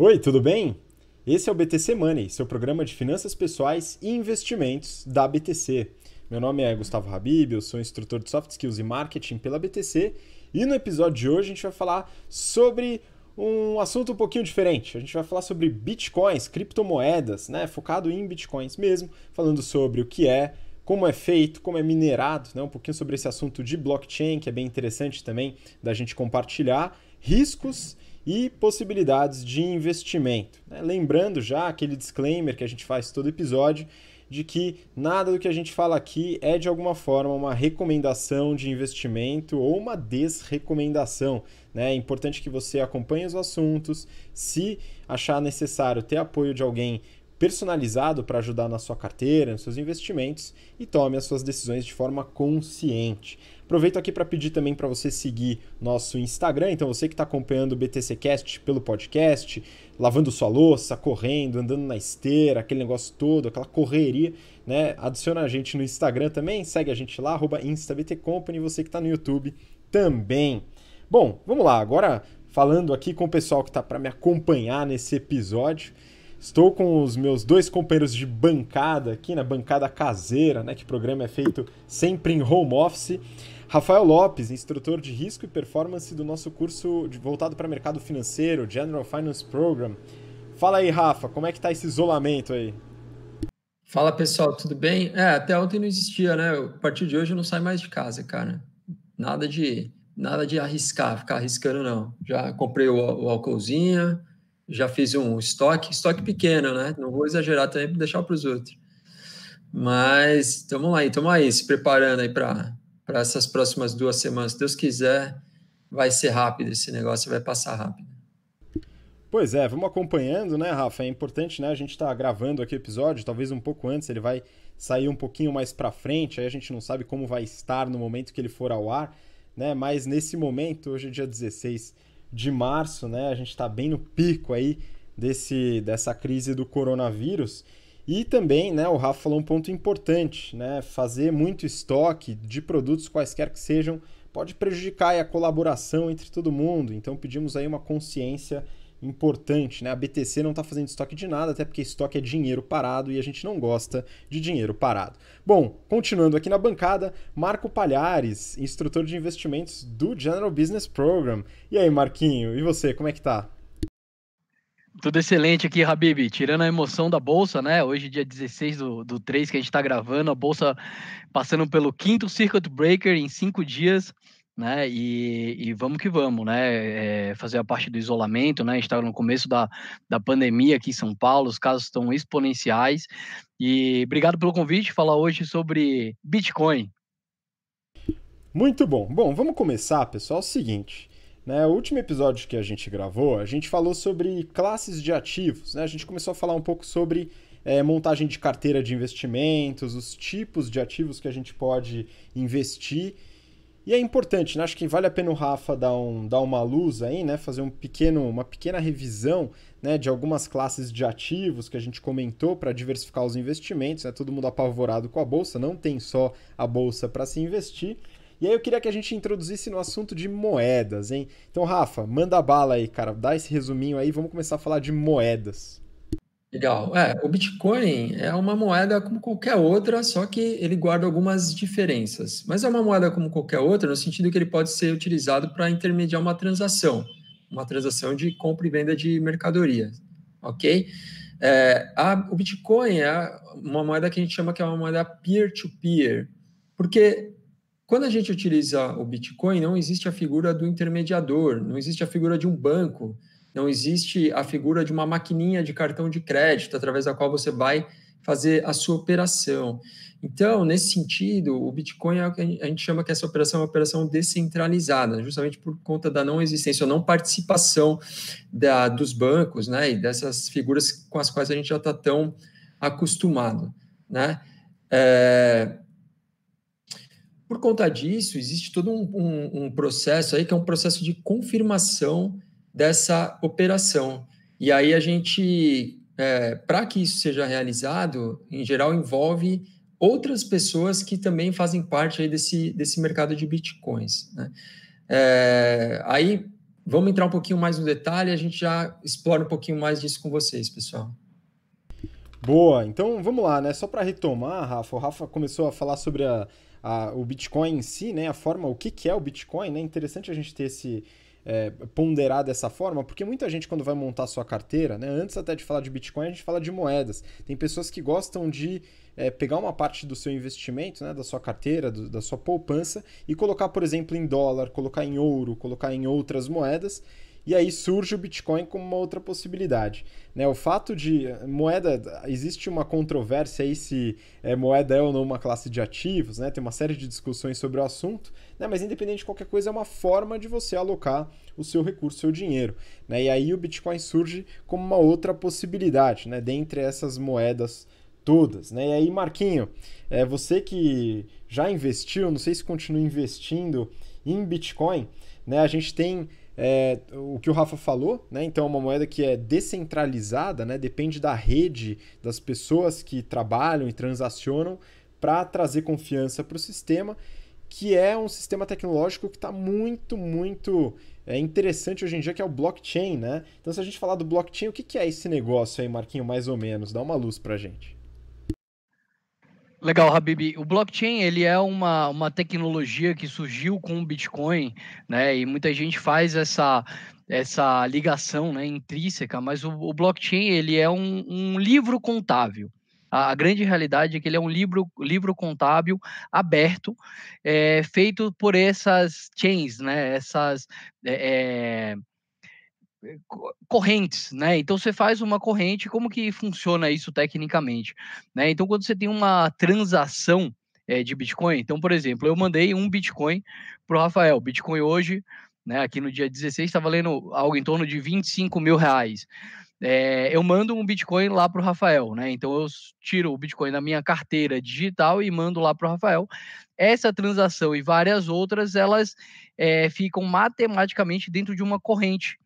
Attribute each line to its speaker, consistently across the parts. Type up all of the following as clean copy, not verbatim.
Speaker 1: Oi, tudo bem? Esse é o BTC Money, seu programa de finanças pessoais e investimentos da BTC. Meu nome é Gustavo Habib, eu sou instrutor de Soft Skills e Marketing pela BTC e no episódio de hoje a gente vai falar sobre um assunto um pouquinho diferente. A gente vai falar sobre bitcoins, criptomoedas, né? Focado em bitcoins mesmo, falando sobre o que é, como é feito, como é minerado, né? Um pouquinho sobre esse assunto de blockchain, que é bem interessante também da gente compartilhar, riscos e possibilidades de investimento, né? Lembrando já aquele disclaimer que a gente faz todo episódio de que nada do que a gente fala aqui é de alguma forma uma recomendação de investimento ou uma desrecomendação, né? É importante que você acompanhe os assuntos, se achar necessário ter apoio de alguém personalizado para ajudar na sua carteira, nos seus investimentos e tome as suas decisões de forma consciente. Aproveito aqui para pedir também para você seguir nosso Instagram, então você que está acompanhando o BTCcast pelo podcast, lavando sua louça, correndo, andando na esteira, aquele negócio todo, aquela correria, né? Adiciona a gente no Instagram também, segue a gente lá, @instabtcompany, você que está no YouTube também. Bom, vamos lá, agora falando aqui com o pessoal que está para me acompanhar nesse episódio. Estou com os meus dois companheiros de bancada aqui, na bancada caseira, né? Que o programa é feito sempre em home office. Rafael Lopes, instrutor de risco e performance do nosso curso voltado para mercado financeiro, General Finance Program. Fala aí, Rafa, como é que tá esse isolamento aí?
Speaker 2: Fala pessoal, tudo bem? Até ontem não existia, né? A partir de hoje eu não saio mais de casa, cara. Nada de arriscar, ficar arriscando não. Já comprei o álcoolzinho, já fiz um estoque pequeno, né? Não vou exagerar também para deixar para os outros. Mas estamos aí, se preparando aí para essas próximas 2 semanas. Se Deus quiser, vai ser rápido esse negócio, vai passar rápido.
Speaker 1: Pois é, vamos acompanhando, né, Rafa? É importante, né? A gente tá gravando aqui o episódio, talvez um pouco antes, ele vai sair um pouquinho mais pra frente, aí a gente não sabe como vai estar no momento que ele for ao ar, né? Mas nesse momento, hoje é dia 16 de março, né? A gente tá bem no pico aí dessa crise do coronavírus. E também, né, o Rafa falou um ponto importante, né? Fazer muito estoque de produtos quaisquer que sejam pode prejudicar a colaboração entre todo mundo. Então pedimos aí uma consciência importante, né? A BTC não está fazendo estoque de nada, até porque estoque é dinheiro parado e a gente não gosta de dinheiro parado. Bom, continuando aqui na bancada, Marco Palhares, instrutor de investimentos do General Business Program. E aí, Marquinho, e você, como é que tá?
Speaker 3: Tudo excelente aqui, Habib. Tirando a emoção da Bolsa, né? Hoje, dia 16 do 3 que a gente está gravando, a Bolsa passando pelo quinto Circuit Breaker em 5 dias, né? E vamos que vamos, né? Fazer a parte do isolamento, né? A gente está no começo da pandemia aqui em São Paulo, os casos estão exponenciais. E obrigado pelo convite, falar hoje sobre Bitcoin.
Speaker 1: Muito bom. Bom, vamos começar, pessoal. É o seguinte, né? O último episódio que a gente gravou, a gente falou sobre classes de ativos, né? A gente começou a falar um pouco sobre montagem de carteira de investimentos, os tipos de ativos que a gente pode investir. E é importante, né? Acho que vale a pena o Rafa dar uma luz aí, né? Fazer uma pequena revisão, né, de algumas classes de ativos que a gente comentou para diversificar os investimentos. Né? Todo mundo apavorado com a bolsa, não tem só a bolsa para se investir. E aí eu queria que a gente introduzisse no assunto de moedas, hein? Então, Rafa, manda bala aí, cara. Dá esse resuminho aí, vamos começar a falar de moedas.
Speaker 2: Legal. O Bitcoin é uma moeda como qualquer outra, só que ele guarda algumas diferenças. Mas é uma moeda como qualquer outra, no sentido que ele pode ser utilizado para intermediar uma transação de compra e venda de mercadorias, ok? O Bitcoin é uma moeda que a gente chama que é uma moeda peer-to-peer, porque quando a gente utiliza o Bitcoin, não existe a figura do intermediador, não existe a figura de um banco, não existe a figura de uma maquininha de cartão de crédito através da qual você vai fazer a sua operação. Então, nesse sentido, o Bitcoin é o que a gente chama que essa operação é uma operação descentralizada, justamente por conta da não existência ou não participação dos bancos, né, e dessas figuras com as quais a gente já está tão acostumado, né? Por conta disso, existe todo um processo aí que é um processo de confirmação dessa operação. E aí a gente, para que isso seja realizado, em geral envolve outras pessoas que também fazem parte aí desse mercado de bitcoins, né? Aí vamos entrar um pouquinho mais no detalhe, a gente já explora um pouquinho mais disso com vocês, pessoal.
Speaker 1: Boa, então vamos lá, né? Só para retomar, Rafa, o Rafa começou a falar sobre o Bitcoin em si, né? A forma, o que é o Bitcoin, né? Interessante a gente ter ponderar dessa forma, porque muita gente quando vai montar sua carteira, né? Antes até de falar de Bitcoin, a gente fala de moedas. Tem pessoas que gostam de pegar uma parte do seu investimento, né? Da sua carteira, da sua poupança e colocar, por exemplo, em dólar, colocar em ouro, colocar em outras moedas. E aí surge o Bitcoin como uma outra possibilidade. Né? O fato de moeda, existe uma controvérsia aí se moeda é ou não uma classe de ativos, né? Tem uma série de discussões sobre o assunto, né? Mas independente de qualquer coisa, é uma forma de você alocar o seu recurso, o seu dinheiro. Né? E aí o Bitcoin surge como uma outra possibilidade, né? Dentre essas moedas todas. Né? E aí, Marquinho, você que já investiu, não sei se continua investindo em Bitcoin, né? A gente tem o que o Rafa falou, né? Então é uma moeda que é descentralizada, né? Depende da rede das pessoas que trabalham e transacionam para trazer confiança para o sistema, que é um sistema tecnológico que está muito, muito interessante hoje em dia, que é o blockchain, né? Então se a gente falar do blockchain, o que é esse negócio aí, Marquinho, mais ou menos? Dá uma luz para a gente.
Speaker 3: Legal, Habib. O blockchain, ele é uma tecnologia que surgiu com o Bitcoin, né? E muita gente faz essa ligação, né, intrínseca, mas o blockchain, ele é um livro contábil. A grande realidade é que ele é um livro contábil aberto, feito por essas chains, né? Essas correntes, né? Então você faz uma corrente, como que funciona isso tecnicamente, né? Então quando você tem uma transação de Bitcoin, então por exemplo, eu mandei um Bitcoin para o Rafael, Bitcoin hoje, né? Aqui no dia 16 está valendo algo em torno de R$ 25.000. Eu mando um Bitcoin lá para o Rafael, né? Então eu tiro o Bitcoin da minha carteira digital e mando lá para o Rafael. Essa transação e várias outras, elas ficam matematicamente dentro de uma corrente.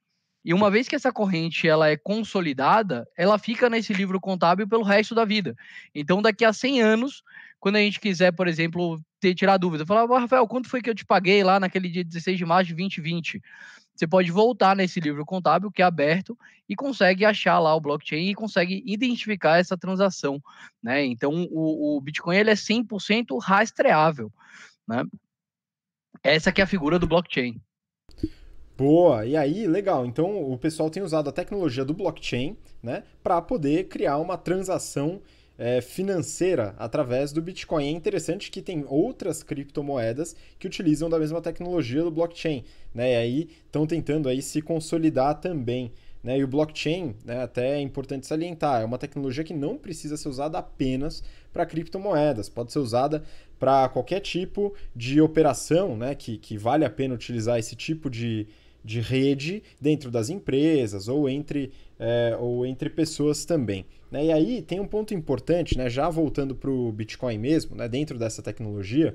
Speaker 3: E uma vez que essa corrente ela é consolidada, ela fica nesse livro contábil pelo resto da vida. Então, daqui a 100 anos, quando a gente quiser, por exemplo, tirar dúvida, falar, Rafael, quanto foi que eu te paguei lá naquele dia 16 de março de 2020? Você pode voltar nesse livro contábil, que é aberto, e consegue achar lá o blockchain e consegue identificar essa transação. Né? Então, o Bitcoin ele é 100% rastreável. Né? Essa que é a figura do blockchain.
Speaker 1: Boa, e aí, legal. Então o pessoal tem usado a tecnologia do blockchain, né, para poder criar uma transação financeira através do Bitcoin. É interessante que tem outras criptomoedas que utilizam da mesma tecnologia do blockchain, né, e aí estão tentando aí se consolidar também. Né, e o blockchain, né, até é importante salientar, é uma tecnologia que não precisa ser usada apenas para criptomoedas, pode ser usada para qualquer tipo de operação, né, que vale a pena utilizar esse tipo de rede dentro das empresas ou entre pessoas também. Né? E aí tem um ponto importante, né, já voltando para o Bitcoin mesmo, né, dentro dessa tecnologia,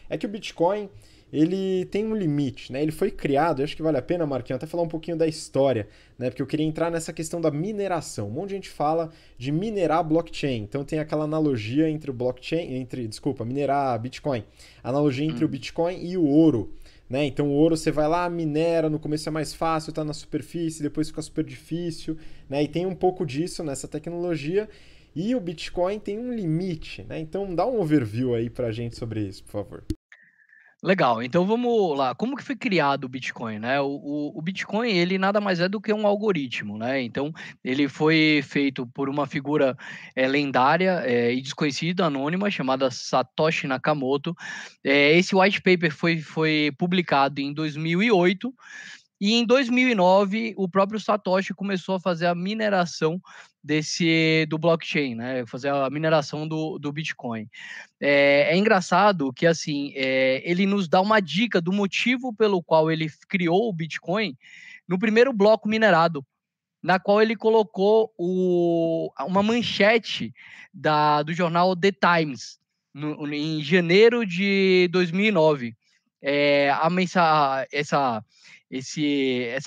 Speaker 1: é que o Bitcoin ele tem um limite, né? Ele foi criado, acho que vale a pena, Marquinhos, até falar um pouquinho da história, né? Porque eu queria entrar nessa questão da mineração. Um monte de gente fala de minerar blockchain, então tem aquela analogia entre o blockchain, minerar Bitcoin. Analogia entre o Bitcoin e o ouro. Né? Então o ouro você vai lá, minera, no começo é mais fácil, tá na superfície, depois fica super difícil, né? E tem um pouco disso nessa tecnologia. E o Bitcoin tem um limite, né? Então dá um overview aí pra gente sobre isso, por favor.
Speaker 3: Legal, então vamos lá. Como que foi criado o Bitcoin, né? O Bitcoin, ele nada mais é do que um algoritmo, né? Então, ele foi feito por uma figura lendária e desconhecida, anônima, chamada Satoshi Nakamoto. Esse white paper foi publicado em 2008, e em 2009, o próprio Satoshi começou a fazer a mineração do blockchain, né? Fazer a mineração do Bitcoin. É engraçado que, assim, ele nos dá uma dica do motivo pelo qual ele criou o Bitcoin no primeiro bloco minerado, na qual ele colocou uma manchete do jornal The Times, em janeiro de 2009. Essa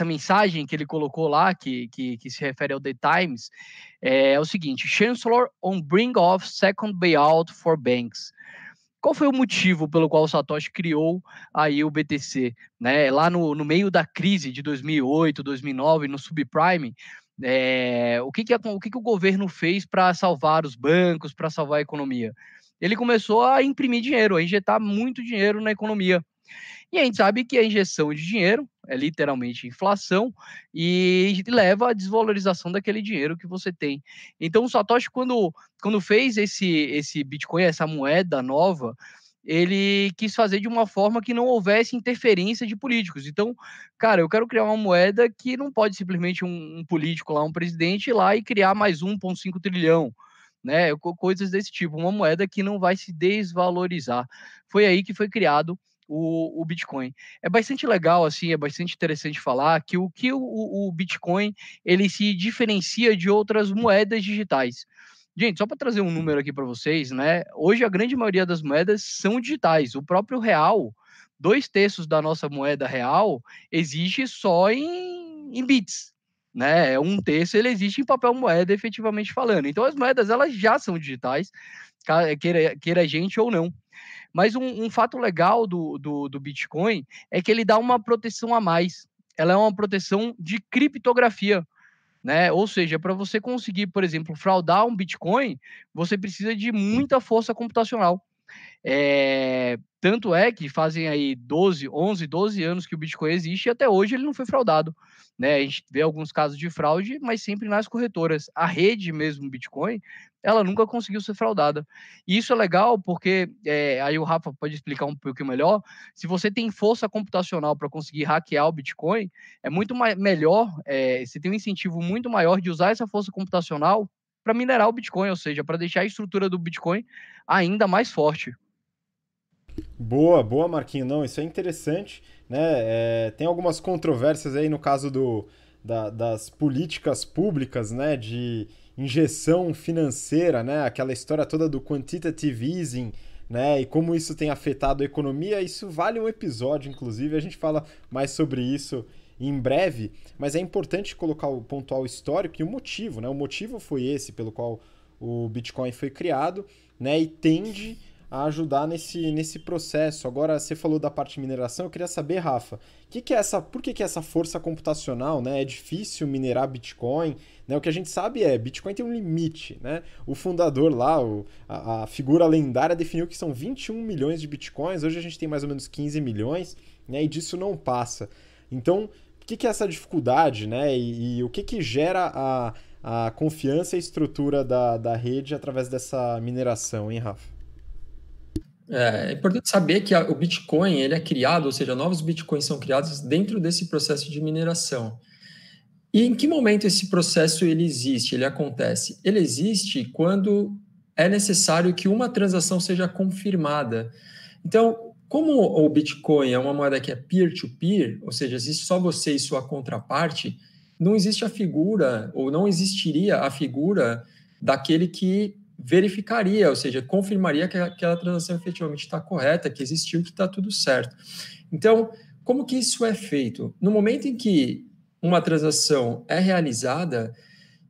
Speaker 3: mensagem que ele colocou lá, que se refere ao The Times, é o seguinte: Chancellor on brink of second bailout for banks. Qual foi o motivo pelo qual o Satoshi criou aí o BTC? Né? Lá no meio da crise de 2008, 2009, no subprime, o que o governo fez para salvar os bancos, para salvar a economia? Ele começou a imprimir dinheiro, a injetar muito dinheiro na economia. E a gente sabe que a injeção de dinheiro é literalmente inflação e leva à desvalorização daquele dinheiro que você tem. Então, o Satoshi, quando fez esse Bitcoin, essa moeda nova, ele quis fazer de uma forma que não houvesse interferência de políticos. Então, cara, eu quero criar uma moeda que não pode simplesmente um político lá, um presidente, ir lá e criar mais 1,5 trilhão. Né, coisas desse tipo, uma moeda que não vai se desvalorizar. Foi aí que foi criado o Bitcoin. É bastante legal, assim, é bastante interessante falar que o Bitcoin ele se diferencia de outras moedas digitais. Gente, só para trazer um número aqui para vocês, né? Hoje a grande maioria das moedas são digitais. O próprio real, 2/3 da nossa moeda real existe só em bits, né? 1/3 ele existe em papel moeda, efetivamente falando. Então as moedas elas já são digitais, queira a gente ou não. Mas um fato legal do Bitcoin é que ele dá uma proteção a mais. Ela é uma proteção de criptografia, né? Ou seja, para você conseguir, por exemplo, fraudar um Bitcoin, você precisa de muita força computacional. Tanto é que fazem aí 11, 12 anos que o Bitcoin existe e até hoje ele não foi fraudado. Né? A gente vê alguns casos de fraude, mas sempre nas corretoras. A rede mesmo Bitcoin, ela nunca conseguiu ser fraudada. E isso é legal porque, aí o Rafa pode explicar um pouquinho melhor, se você tem força computacional para conseguir hackear o Bitcoin, é muito melhor, você tem um incentivo muito maior de usar essa força computacional para minerar o Bitcoin, ou seja, para deixar a estrutura do Bitcoin ainda mais forte.
Speaker 1: Boa, boa, Marquinho. Não, isso é interessante, né? Tem algumas controvérsias aí no caso das políticas públicas, né? De injeção financeira, né? Aquela história toda do quantitative easing, né? E como isso tem afetado a economia. Isso vale um episódio, inclusive. A gente fala mais sobre isso em breve, mas é importante colocar o pontual histórico e o motivo, né? O motivo foi esse pelo qual o Bitcoin foi criado, né? E tende a ajudar nesse processo. Agora, você falou da parte de mineração, eu queria saber, Rafa, por que essa força computacional, né? É difícil minerar Bitcoin, né? O que a gente sabe Bitcoin tem um limite, né? O fundador lá, a figura lendária definiu que são 21 milhões de Bitcoins, hoje a gente tem mais ou menos 15 milhões, né? E disso não passa. Então, o que é essa dificuldade, né? E o que gera a confiança e estrutura da rede através dessa mineração, hein, Rafa?
Speaker 2: É importante saber que o Bitcoin ele é criado, ou seja, novos Bitcoins são criados dentro desse processo de mineração. E em que momento esse processo ele existe, ele acontece? Ele existe quando é necessário que uma transação seja confirmada. Então, como o Bitcoin é uma moeda que é peer-to-peer, ou seja, existe só você e sua contraparte, não existe a figura, ou não existiria a figura daquele que verificaria, ou seja, confirmaria que aquela transação efetivamente está correta, que existiu, que está tudo certo. Então, como que isso é feito? No momento em que uma transação é realizada,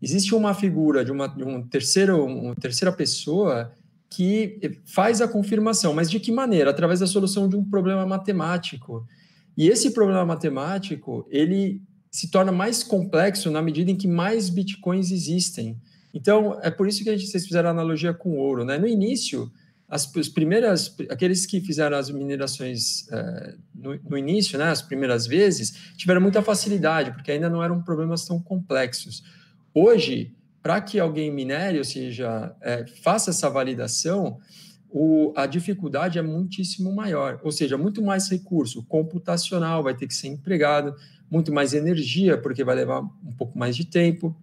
Speaker 2: existe uma figura de uma terceira pessoa que faz a confirmação, mas de que maneira? Através da solução de um problema matemático. E esse problema matemático, ele se torna mais complexo na medida em que mais bitcoins existem. Então, é por isso que vocês fizeram a analogia com o ouro, né? No início, aqueles que fizeram as minerações no início, né, as primeiras vezes, tiveram muita facilidade, porque ainda não eram problemas tão complexos. Hoje, para que alguém minere, ou seja, faça essa validação, a dificuldade é muitíssimo maior, ou seja, muito mais recurso computacional vai ter que ser empregado, muito mais energia, porque vai levar um pouco mais de tempo.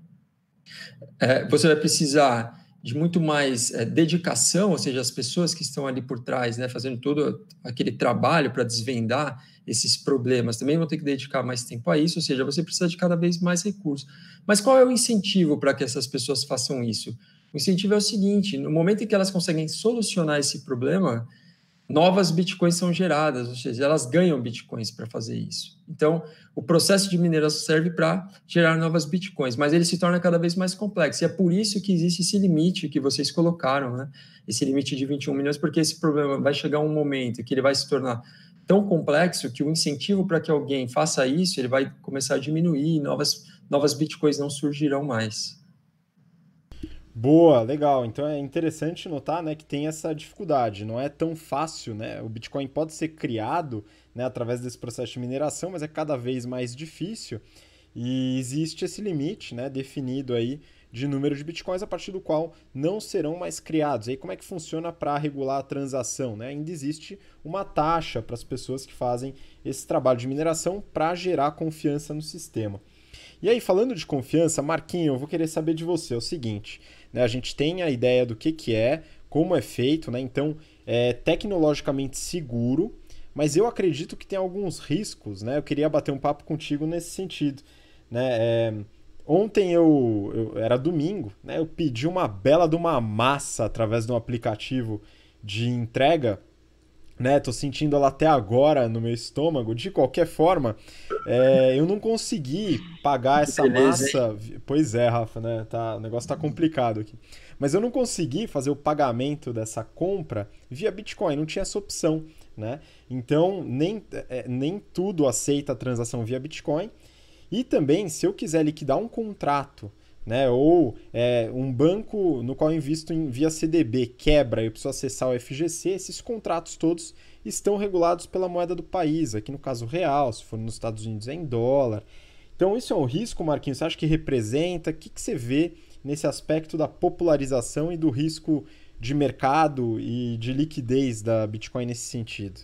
Speaker 2: Você vai precisar de muito mais dedicação, ou seja, as pessoas que estão ali por trás, né, fazendo todo aquele trabalho para desvendar esses problemas, também vão ter que dedicar mais tempo a isso, ou seja, você precisa de cada vez mais recursos. Mas qual é o incentivo para que essas pessoas façam isso? O incentivo é o seguinte: no momento em que elas conseguem solucionar esse problema, novas bitcoins são geradas, ou seja, elas ganham bitcoins para fazer isso. Então, o processo de mineração serve para gerar novas bitcoins, mas ele se torna cada vez mais complexo. E é por isso que existe esse limite que vocês colocaram, né? Esse limite de 21 milhões, porque esse problema vai chegar um momento que ele vai se tornar tão complexo que o incentivo para que alguém faça isso, ele vai começar a diminuir, novas bitcoins não surgirão mais.
Speaker 1: Boa, legal. Então é interessante notar, né, que tem essa dificuldade. Não é tão fácil, né? O Bitcoin pode ser criado, né, através desse processo de mineração, mas é cada vez mais difícil. E existe esse limite, né, definido aí de número de Bitcoins a partir do qual não serão mais criados. E aí como é que funciona para regular a transação, né? Ainda existe uma taxa para as pessoas que fazem esse trabalho de mineração para gerar confiança no sistema. E aí, falando de confiança, Marquinho, eu vou querer saber de você. É o seguinte, né? A gente tem a ideia do que é, como é feito, né? Então, é tecnologicamente seguro, mas eu acredito que tem alguns riscos, né? Eu queria bater um papo contigo nesse sentido, né? Ontem era domingo, né? Eu pedi uma bela de uma massa através de um aplicativo de entrega, né? Tô sentindo ela até agora no meu estômago. De qualquer forma, eu não consegui pagar essa
Speaker 2: Beleza, hein?
Speaker 1: massa. Pois é, Rafa, né? O negócio tá complicado aqui. Mas eu não consegui fazer o pagamento dessa compra via Bitcoin, não tinha essa opção, né? Então, nem tudo aceita a transação via Bitcoin. E também, se eu quiser liquidar um contrato, né, ou um banco no qual eu invisto via CDB quebra e eu preciso acessar o FGC, esses contratos todos estão regulados pela moeda do país, aqui no caso real, se for nos Estados Unidos é em dólar. Então isso é um risco, Marquinhos, você acha que representa? O que você vê nesse aspecto da popularização e do risco de mercado e de liquidez da Bitcoin nesse sentido?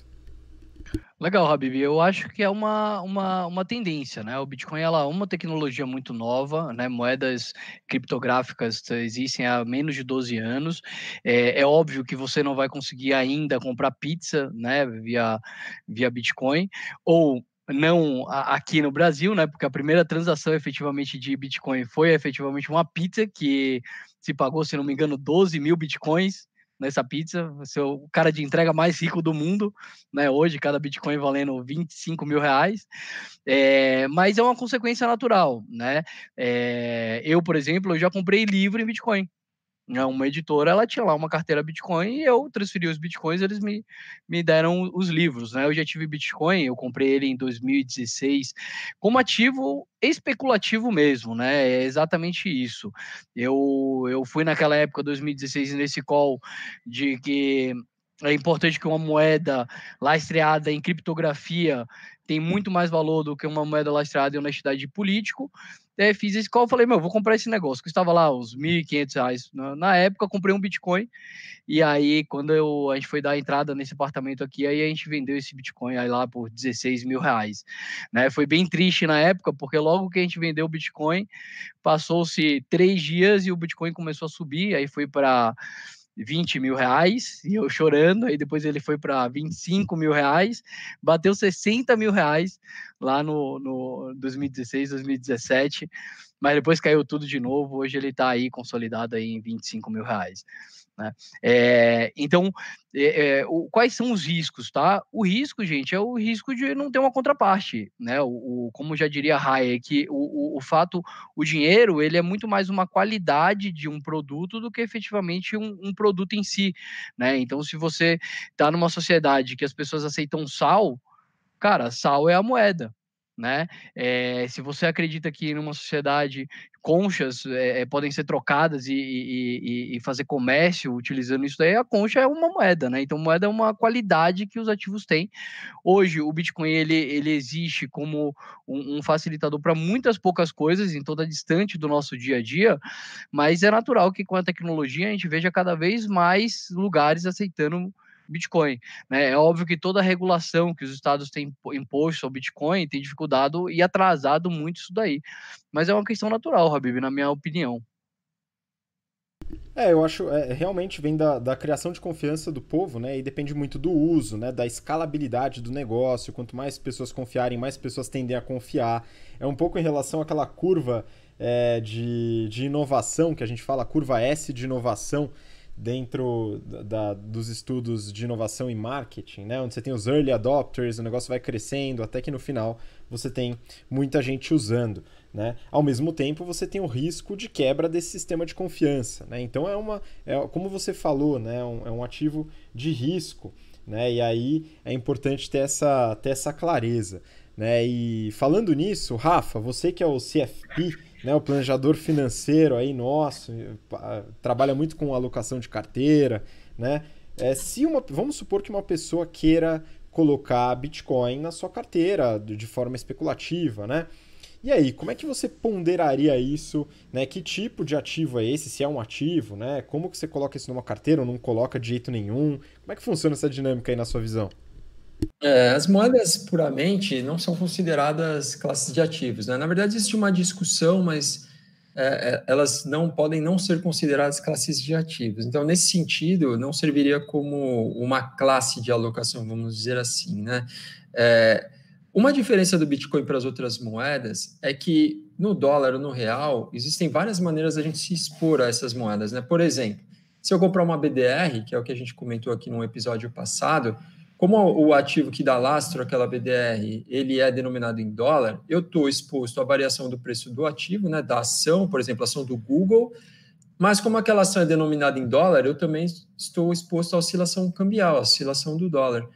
Speaker 3: Legal, Habib. Eu acho que é uma tendência, né? O Bitcoin ela é uma tecnologia muito nova, né? Moedas criptográficas existem há menos de 12 anos. É óbvio que você não vai conseguir ainda comprar pizza, né? Via Bitcoin, ou não aqui no Brasil, né? Porque a primeira transação efetivamente de Bitcoin foi efetivamente uma pizza que se pagou, se não me engano, 12 mil Bitcoins nessa pizza, você é o cara de entrega mais rico do mundo, né? Hoje, cada Bitcoin valendo 25 mil reais. Mas é uma consequência natural, né? Eu, por exemplo, eu já comprei livro em Bitcoin. Uma editora, ela tinha lá uma carteira Bitcoin e eu transferi os Bitcoins, eles me deram os livros, né? Eu já tive Bitcoin, eu comprei ele em 2016 como ativo especulativo mesmo, né? É exatamente isso. Eu fui naquela época, 2016, nesse call de que é importante que uma moeda lastreada em criptografia tem muito mais valor do que uma moeda lastreada em honestidade de político. Fiz esse call, falei, vou comprar esse negócio, que estava lá uns R$ 1.500. Na época, comprei um Bitcoin, e aí, quando a gente foi dar a entrada nesse apartamento aqui, aí a gente vendeu esse Bitcoin aí lá por 16 mil reais. Né? Foi bem triste na época, porque logo que a gente vendeu o Bitcoin, passou-se 3 dias e o Bitcoin começou a subir, aí foi para 20 mil reais, e eu chorando, aí depois ele foi para 25 mil reais, bateu 60 mil reais lá no 2016, 2017, mas depois caiu tudo de novo, hoje ele está aí consolidado aí em 25 mil reais. Né? Então, quais são os riscos, tá? O risco, gente, é o risco de não ter uma contraparte, né? Como já diria Hayek, o dinheiro, ele é muito mais uma qualidade de um produto do que efetivamente um produto em si, né? Então, se você está numa sociedade que as pessoas aceitam sal, cara, sal é a moeda, né? Se você acredita que numa sociedade conchas podem ser trocadas e fazer comércio utilizando isso daí, a concha é uma moeda, né? Então, moeda é uma qualidade que os ativos têm. Hoje, o Bitcoin ele existe como um facilitador para muitas poucas coisas, em toda distante do nosso dia a dia, mas é natural que com a tecnologia a gente veja cada vez mais lugares aceitando Bitcoin, né? É óbvio que toda a regulação que os estados têm imposto ao Bitcoin tem dificultado e atrasado muito isso daí. Mas é uma questão natural, Habib, na minha opinião.
Speaker 1: Eu acho, realmente vem da criação de confiança do povo, né? E depende muito do uso, né? Da escalabilidade do negócio. Quanto mais pessoas confiarem, mais pessoas tendem a confiar. É um pouco em relação àquela curva de inovação que a gente fala, a curva S de inovação, dentro dos estudos de inovação e marketing, né? Onde você tem os early adopters, o negócio vai crescendo até que no final você tem muita gente usando, né? Ao mesmo tempo, você tem o risco de quebra desse sistema de confiança, né? Então, como você falou, né? É um ativo de risco, né? E aí é importante ter essa clareza, né? E falando nisso, Rafa, você que é o CFP, né, o planejador financeiro aí nosso, trabalha muito com alocação de carteira, né? Vamos supor que uma pessoa queira colocar Bitcoin na sua carteira de forma especulativa, né? E aí, como é que você ponderaria isso, né? Que tipo de ativo é esse? Se é um ativo, né? Como que você coloca isso numa carteira ou não coloca de jeito nenhum? Como é que funciona essa dinâmica aí na sua visão?
Speaker 2: As moedas puramente não são consideradas classes de ativos, né? Na verdade, existe uma discussão, mas elas não podem não ser consideradas classes de ativos. Então, nesse sentido, não serviria como uma classe de alocação, vamos dizer assim, né? Uma diferença do Bitcoin para as outras moedas é que no dólar ou no real, existem várias maneiras da gente se expor a essas moedas, né? Por exemplo, se eu comprar uma BDR, que é o que a gente comentou aqui no episódio passado, como o ativo que dá lastro àquela BDR, ele é denominado em dólar, eu estou exposto à variação do preço do ativo, né, da ação, por exemplo, a ação do Google, mas como aquela ação é denominada em dólar, eu também estou exposto à oscilação cambial, à oscilação do dólar.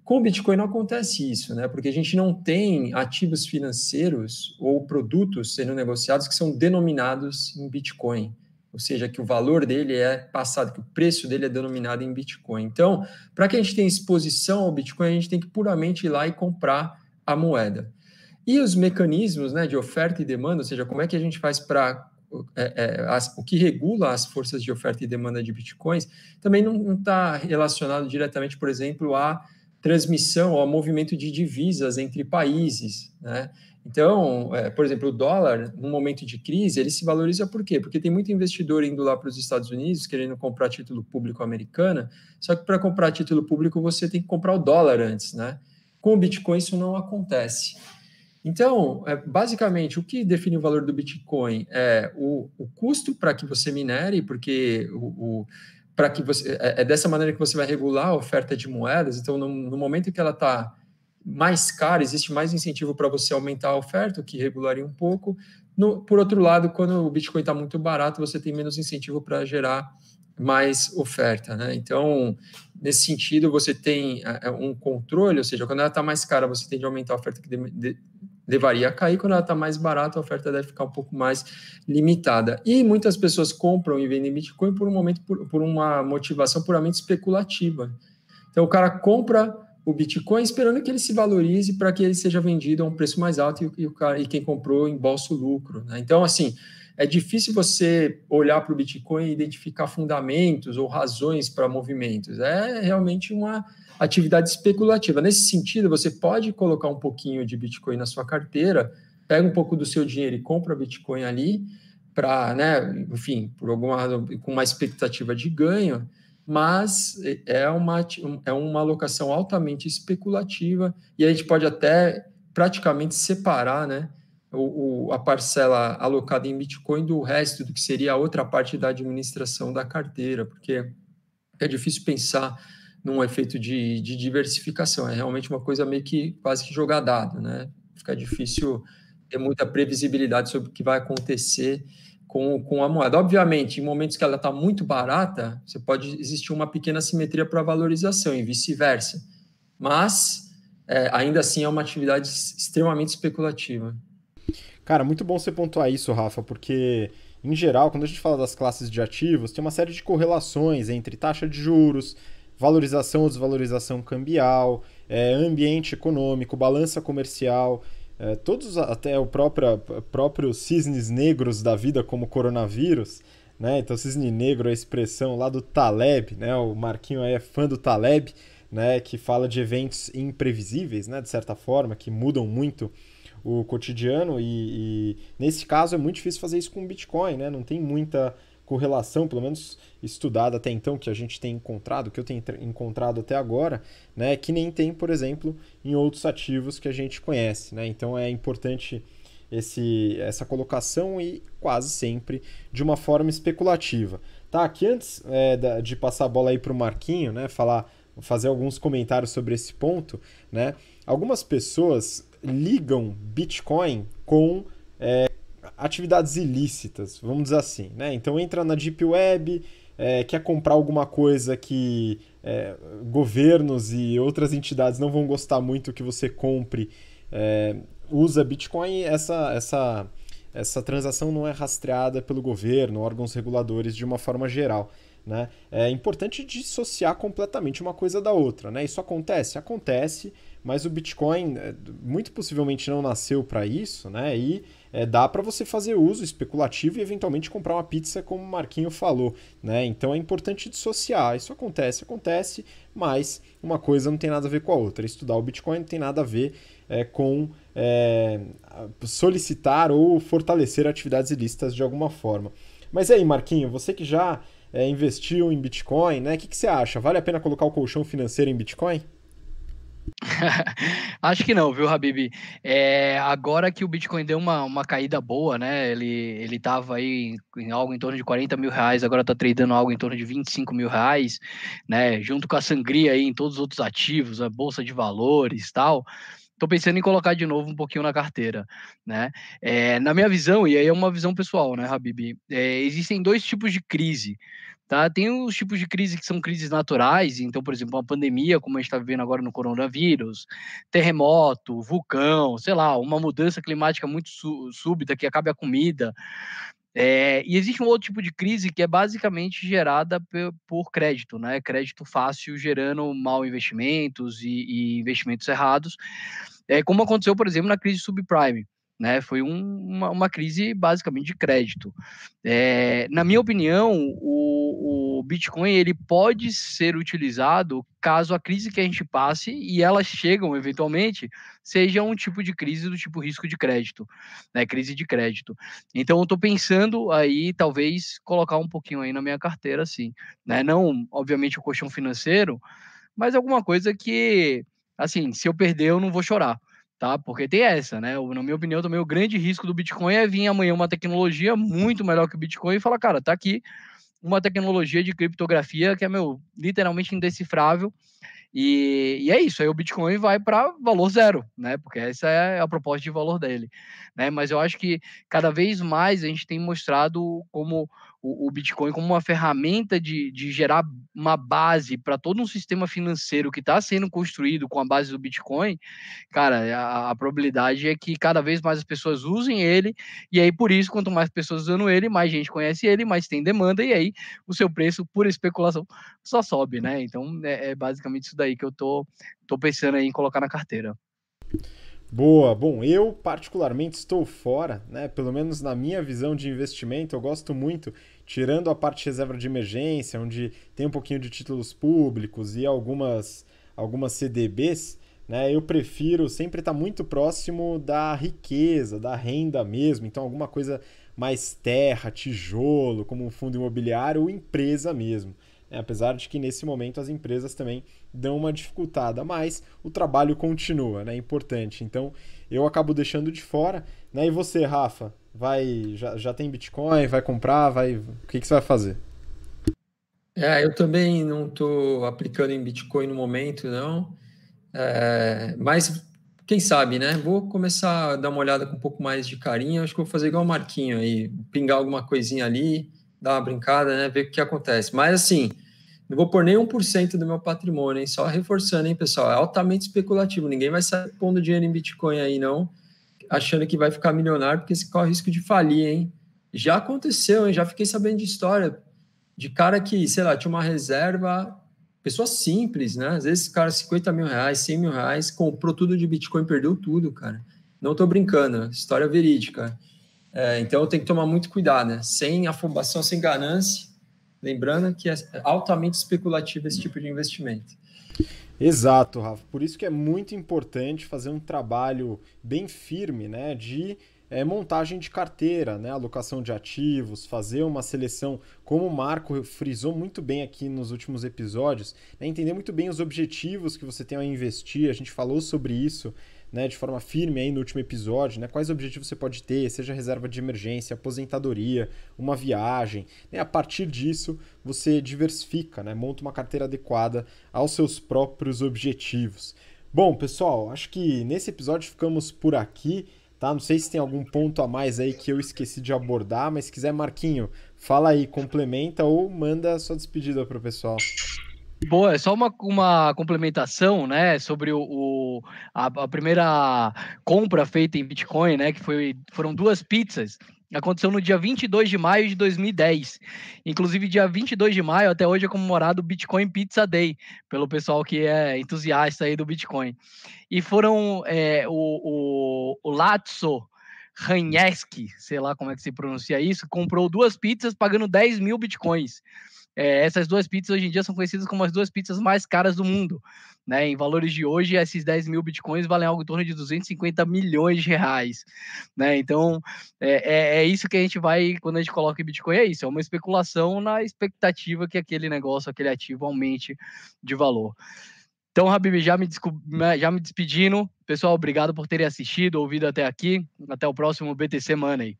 Speaker 2: Com o Bitcoin não acontece isso, né, porque a gente não tem ativos financeiros ou produtos sendo negociados que são denominados em Bitcoin. Ou seja, que o valor dele é passado, que o preço dele é denominado em Bitcoin. Então, para que a gente tenha exposição ao Bitcoin, a gente tem que puramente ir lá e comprar a moeda. E os mecanismos, né, de oferta e demanda, ou seja, como é que a gente faz para... o que regula as forças de oferta e demanda de Bitcoins, também não está relacionado diretamente, por exemplo, à transmissão, ao movimento de divisas entre países, né? Então, por exemplo, o dólar, no momento de crise, ele se valoriza por quê? Porque tem muito investidor indo lá para os Estados Unidos, querendo comprar título público americano, só que para comprar título público você tem que comprar o dólar antes, né? Com o Bitcoin isso não acontece. Então, basicamente, o que define o valor do Bitcoin é o custo para que você minere, porque para que você, dessa maneira que você vai regular a oferta de moedas. Então, no momento em que ela está mais cara, existe mais incentivo para você aumentar a oferta, o que regularia um pouco. Por outro lado, quando o Bitcoin está muito barato, você tem menos incentivo para gerar mais oferta, né? Então, nesse sentido, você tem um controle, ou seja, quando ela está mais cara, você tem de aumentar a oferta que levaria a cair, quando ela está mais barata, a oferta deve ficar um pouco mais limitada. E muitas pessoas compram e vendem Bitcoin por uma motivação puramente especulativa. Então, o cara compra o Bitcoin esperando que ele se valorize para que ele seja vendido a um preço mais alto e quem comprou embolsa o lucro, né? Então, assim, é difícil você olhar para o Bitcoin e identificar fundamentos ou razões para movimentos. É realmente uma atividade especulativa. Nesse sentido, você pode colocar um pouquinho de Bitcoin na sua carteira, pega um pouco do seu dinheiro e compra Bitcoin ali, para, né, enfim, por alguma razão, com uma expectativa de ganho, mas é uma alocação altamente especulativa e a gente pode até praticamente separar, né, a parcela alocada em Bitcoin do resto do que seria a outra parte da administração da carteira, porque é difícil pensar num efeito de diversificação, é realmente uma coisa meio que quase que jogar dado, né? Fica difícil ter muita previsibilidade sobre o que vai acontecer com a moeda. Obviamente, em momentos que ela está muito barata, pode existir uma pequena simetria para valorização e vice-versa, mas ainda assim é uma atividade extremamente especulativa.
Speaker 1: Cara, muito bom você pontuar isso, Rafa, porque, em geral, quando a gente fala das classes de ativos, tem uma série de correlações entre taxa de juros, valorização ou desvalorização cambial, ambiente econômico, balança comercial, todos, até o próprio cisnes negros da vida, como o coronavírus, né? Então, cisne negro é a expressão lá do Taleb, né? O Marquinho aí é fã do Taleb, né? Que fala de eventos imprevisíveis, né? De certa forma, que mudam muito o cotidiano e nesse caso é muito difícil fazer isso com o Bitcoin, né? Não tem muita correlação, pelo menos estudada até então, que a gente tem encontrado, que eu tenho encontrado até agora, né? Que nem tem, por exemplo, em outros ativos que a gente conhece, né? Então é importante essa colocação e quase sempre de uma forma especulativa. Tá, aqui antes de passar a bola aí para o Marquinho, né, fazer alguns comentários sobre esse ponto, né, algumas pessoas ligam Bitcoin com atividades ilícitas, vamos dizer assim, né? Então entra na Deep Web, quer comprar alguma coisa que governos e outras entidades não vão gostar muito que você compre, usa Bitcoin, essa transação não é rastreada pelo governo, órgãos reguladores de uma forma geral. Né? É importante dissociar completamente uma coisa da outra. Né? Isso acontece? Acontece, mas o Bitcoin muito possivelmente não nasceu para isso, né? E dá para você fazer uso especulativo e eventualmente comprar uma pizza, como o Marquinho falou. Né? Então é importante dissociar. Isso acontece, mas uma coisa não tem nada a ver com a outra. Estudar o Bitcoin não tem nada a ver com solicitar ou fortalecer atividades ilícitas de alguma forma. Mas aí, Marquinho, você que já investiu em Bitcoin, né? O que você acha? Vale a pena colocar o colchão financeiro em Bitcoin?
Speaker 3: Acho que não, viu, Habib? Agora que o Bitcoin deu uma caída boa, né? Ele estava aí em algo em torno de 40 mil reais, agora está tradando algo em torno de 25 mil reais, né? Junto com a sangria aí em todos os outros ativos, a bolsa de valores e tal. Estou pensando em colocar de novo um pouquinho na carteira, né? Na minha visão, e aí é uma visão pessoal, né, Habib? Existem dois tipos de crise. Tá? Tem os tipos de crise que são crises naturais, então, por exemplo, uma pandemia, como a gente está vivendo agora no coronavírus, terremoto, vulcão, sei lá, uma mudança climática muito súbita que acabe a comida. E existe um outro tipo de crise que é basicamente gerada por crédito, né? Crédito fácil gerando mal investimentos e investimentos errados, como aconteceu, por exemplo, na crise subprime. Né, foi uma crise basicamente de crédito. Na minha opinião, o Bitcoin ele pode ser utilizado caso a crise que a gente passe e elas chegam eventualmente seja um tipo de crise do tipo risco de crédito, né, crise de crédito. Então eu estou pensando aí talvez colocar um pouquinho aí na minha carteira, assim, né, não obviamente o colchão financeiro, mas alguma coisa que, assim, se eu perder eu não vou chorar. Tá? Porque tem essa, né? Na minha opinião, também o grande risco do Bitcoin é vir amanhã uma tecnologia muito melhor que o Bitcoin e falar, cara, tá aqui uma tecnologia de criptografia que é, literalmente indecifrável. E é isso, aí o Bitcoin vai para valor zero, né? Porque essa é a proposta de valor dele, né? Mas eu acho que cada vez mais a gente tem mostrado como o Bitcoin como uma ferramenta de gerar uma base para todo um sistema financeiro que está sendo construído com a base do Bitcoin. Cara, a probabilidade é que cada vez mais as pessoas usem ele, e aí por isso, quanto mais pessoas usando ele, mais gente conhece ele, mais tem demanda, e aí o seu preço, por especulação, só sobe, né? Então é basicamente isso daí que eu tô pensando aí em colocar na carteira.
Speaker 1: Boa, bom, eu particularmente estou fora, né? Pelo menos na minha visão de investimento, eu gosto muito, tirando a parte de reserva de emergência, onde tem um pouquinho de títulos públicos e algumas CDBs, né? Eu prefiro sempre estar muito próximo da riqueza, da renda mesmo, então alguma coisa mais terra, tijolo, como um fundo imobiliário ou empresa mesmo. Apesar de que nesse momento as empresas também dão uma dificultada, mas o trabalho continua, né? É importante. Então eu acabo deixando de fora, né? E você, Rafa, já tem Bitcoin, vai comprar, o que você vai fazer?
Speaker 2: Eu também não estou aplicando em Bitcoin no momento, não. Mas quem sabe, né? Vou começar a dar uma olhada com um pouco mais de carinho. Acho que vou fazer igual o Marquinho aí, pingar alguma coisinha ali, dar uma brincada, né? Ver o que acontece. Mas assim, não vou pôr nem 1% do meu patrimônio, hein? Só reforçando, hein, pessoal? É altamente especulativo. Ninguém vai sair pondo dinheiro em Bitcoin aí, não, achando que vai ficar milionário, porque você corre o risco de falir, hein? Já aconteceu, hein? Já fiquei sabendo de história de cara que, sei lá, tinha uma reserva, pessoa simples, né? Às vezes, cara, 50 mil reais, 100 mil reais, comprou tudo de Bitcoin, perdeu tudo, cara. Não tô brincando, história verídica. Então, eu tenho que tomar muito cuidado, né? Sem afobação, sem ganância. Lembrando que é altamente especulativo esse tipo de investimento.
Speaker 1: Exato, Rafa. Por isso que é muito importante fazer um trabalho bem firme, né, de montagem de carteira, né, alocação de ativos, fazer uma seleção, como o Marco frisou muito bem aqui nos últimos episódios, né, entender muito bem os objetivos que você tem ao investir. A gente falou sobre isso, né, de forma firme aí no último episódio, né, quais objetivos você pode ter, seja reserva de emergência, aposentadoria, uma viagem, né, a partir disso você diversifica, né, monta uma carteira adequada aos seus próprios objetivos. Bom, pessoal, acho que nesse episódio ficamos por aqui, tá? Não sei se tem algum ponto a mais aí que eu esqueci de abordar, mas se quiser, Marquinho, fala aí, complementa ou manda a sua despedida pro pessoal.
Speaker 3: Boa, é só uma complementação, né, sobre a primeira compra feita em Bitcoin, né, que foram 2 pizzas. Aconteceu no dia 22 de maio de 2010. Inclusive, dia 22 de maio, até hoje, é comemorado o Bitcoin Pizza Day, pelo pessoal que é entusiasta aí do Bitcoin. E foram o Latso Ranieski, sei lá como é que se pronuncia isso, comprou 2 pizzas pagando 10 mil Bitcoins. Essas 2 pizzas hoje em dia são conhecidas como as 2 pizzas mais caras do mundo, né? Em valores de hoje, esses 10 mil Bitcoins valem algo em torno de 250 milhões de reais, né? Então, é isso que a gente vai, quando a gente coloca em Bitcoin, é isso, é uma especulação na expectativa que aquele negócio, aquele ativo aumente de valor. Então, Habib, já me despedindo. Pessoal, obrigado por terem assistido, ouvido até aqui. Até o próximo BTC Money.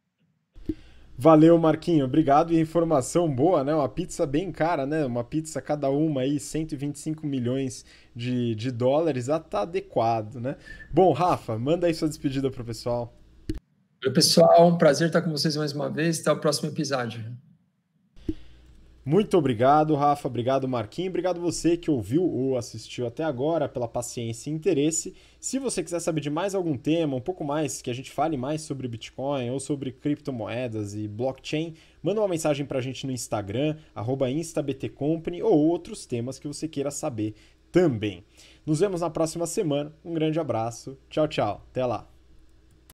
Speaker 1: Valeu, Marquinho, obrigado. E informação boa, né? Uma pizza bem cara, né? Uma pizza cada uma aí, 125 milhões de dólares, já tá adequado, né? Bom, Rafa, manda aí sua despedida pro pessoal.
Speaker 2: Oi, pessoal, um prazer estar com vocês mais uma vez. Até o próximo episódio.
Speaker 1: Muito obrigado, Rafa. Obrigado, Marquinhos. Obrigado você que ouviu ou assistiu até agora, pela paciência e interesse. Se você quiser saber de mais algum tema, um pouco mais, que a gente fale mais sobre Bitcoin ou sobre criptomoedas e blockchain, manda uma mensagem pra gente no Instagram, @instabtcompany, ou outros temas que você queira saber também. Nos vemos na próxima semana. Um grande abraço. Tchau, tchau. Até lá.